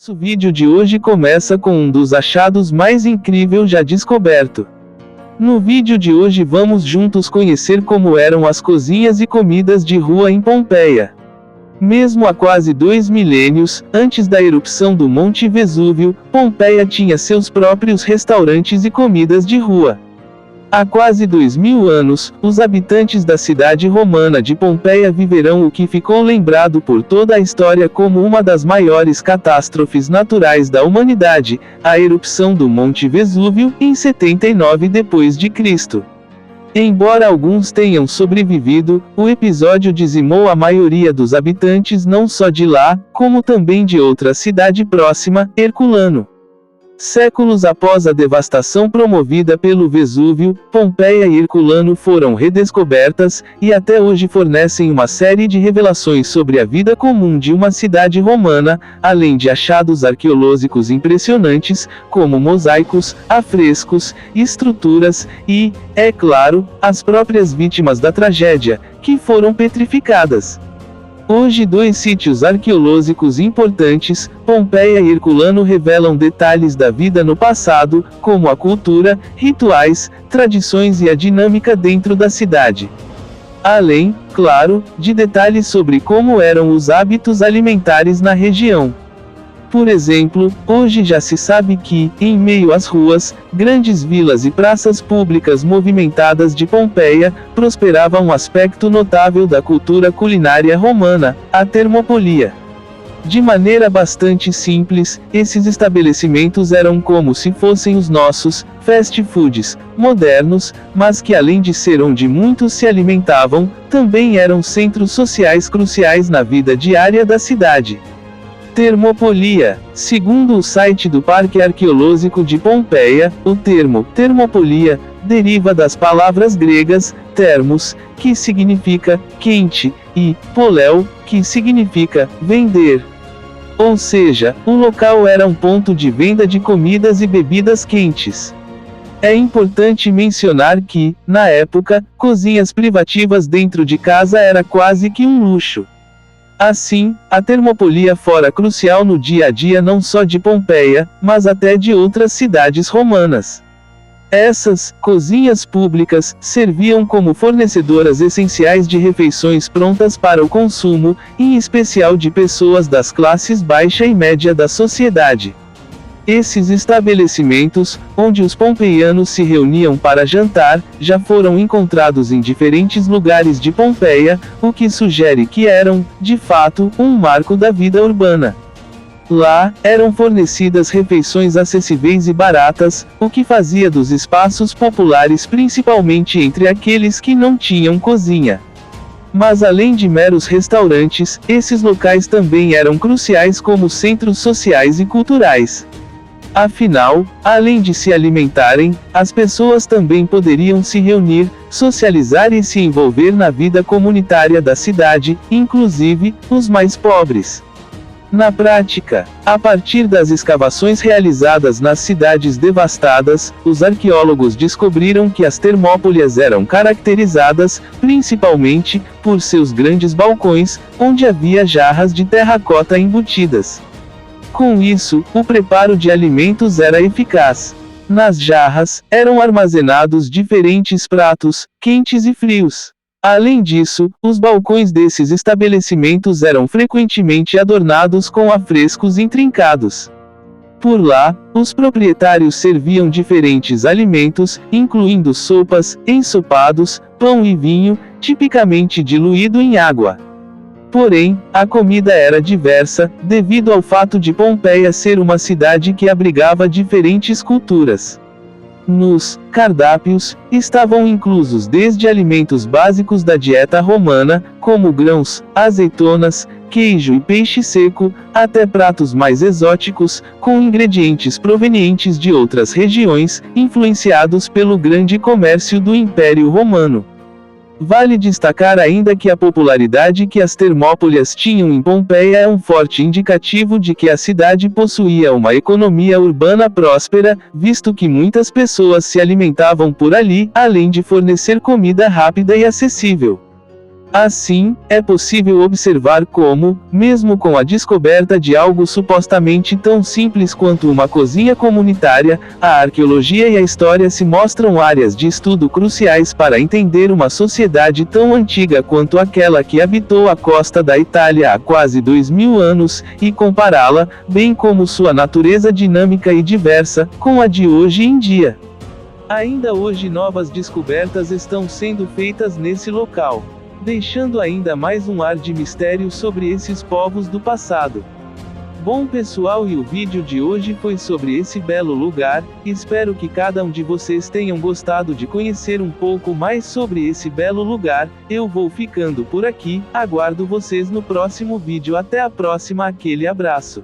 Nosso vídeo de hoje começa com um dos achados mais incríveis já descoberto. No vídeo de hoje vamos juntos conhecer como eram as cozinhas e comidas de rua em Pompeia. Mesmo há quase 2 milênios, antes da erupção do Monte Vesúvio, Pompeia tinha seus próprios restaurantes e comidas de rua. Há quase 2000 anos, os habitantes da cidade romana de Pompeia viverão o que ficou lembrado por toda a história como uma das maiores catástrofes naturais da humanidade, a erupção do Monte Vesúvio, em 79 d.C. Embora alguns tenham sobrevivido, o episódio dizimou a maioria dos habitantes não só de lá, como também de outra cidade próxima, Herculano. Séculos após a devastação promovida pelo Vesúvio, Pompeia e Herculano foram redescobertas, e até hoje fornecem uma série de revelações sobre a vida comum de uma cidade romana, além de achados arqueológicos impressionantes, como mosaicos, afrescos, estruturas e, é claro, as próprias vítimas da tragédia, que foram petrificadas. Hoje dois sítios arqueológicos importantes, Pompeia e Herculano, revelam detalhes da vida no passado, como a cultura, rituais, tradições e a dinâmica dentro da cidade. Além, claro, de detalhes sobre como eram os hábitos alimentares na região. Por exemplo, hoje já se sabe que, em meio às ruas, grandes vilas e praças públicas movimentadas de Pompeia, prosperava um aspecto notável da cultura culinária romana, a termopolia. De maneira bastante simples, esses estabelecimentos eram como se fossem os nossos fast foods modernos, mas que além de ser onde muitos se alimentavam, também eram centros sociais cruciais na vida diária da cidade. Termopolia. Segundo o site do Parque Arqueológico de Pompeia, o termo termopolia deriva das palavras gregas termos, que significa quente, e poléu, que significa vender. Ou seja, o local era um ponto de venda de comidas e bebidas quentes. É importante mencionar que, na época, cozinhas privativas dentro de casa era quase que um luxo. Assim, a termopolia fora crucial no dia a dia não só de Pompeia, mas até de outras cidades romanas. Essas cozinhas públicas serviam como fornecedoras essenciais de refeições prontas para o consumo, em especial de pessoas das classes baixa e média da sociedade. Esses estabelecimentos, onde os pompeianos se reuniam para jantar, já foram encontrados em diferentes lugares de Pompeia, o que sugere que eram, de fato, um marco da vida urbana. Lá, eram fornecidas refeições acessíveis e baratas, o que fazia dos espaços populares principalmente entre aqueles que não tinham cozinha. Mas além de meros restaurantes, esses locais também eram cruciais como centros sociais e culturais. Afinal, além de se alimentarem, as pessoas também poderiam se reunir, socializar e se envolver na vida comunitária da cidade, inclusive, os mais pobres. Na prática, a partir das escavações realizadas nas cidades devastadas, os arqueólogos descobriram que as termópolias eram caracterizadas, principalmente, por seus grandes balcões, onde havia jarras de terracota embutidas. Com isso, o preparo de alimentos era eficaz. Nas jarras, eram armazenados diferentes pratos, quentes e frios. Além disso, os balcões desses estabelecimentos eram frequentemente adornados com afrescos intrincados. Por lá, os proprietários serviam diferentes alimentos, incluindo sopas, ensopados, pão e vinho, tipicamente diluído em água. Porém, a comida era diversa, devido ao fato de Pompeia ser uma cidade que abrigava diferentes culturas. Nos cardápios, estavam inclusos desde alimentos básicos da dieta romana, como grãos, azeitonas, queijo e peixe seco, até pratos mais exóticos, com ingredientes provenientes de outras regiões, influenciados pelo grande comércio do Império Romano. Vale destacar ainda que a popularidade que as termópolias tinham em Pompeia é um forte indicativo de que a cidade possuía uma economia urbana próspera, visto que muitas pessoas se alimentavam por ali, além de fornecer comida rápida e acessível. Assim, é possível observar como, mesmo com a descoberta de algo supostamente tão simples quanto uma cozinha comunitária, a arqueologia e a história se mostram áreas de estudo cruciais para entender uma sociedade tão antiga quanto aquela que habitou a costa da Itália há quase 2000 anos, e compará-la, bem como sua natureza dinâmica e diversa, com a de hoje em dia. Ainda hoje novas descobertas estão sendo feitas nesse local, deixando ainda mais um ar de mistério sobre esses povos do passado. Bom pessoal, e o vídeo de hoje foi sobre esse belo lugar. Espero que cada um de vocês tenham gostado de conhecer um pouco mais sobre esse belo lugar. Eu vou ficando por aqui, aguardo vocês no próximo vídeo. Até a próxima, aquele abraço.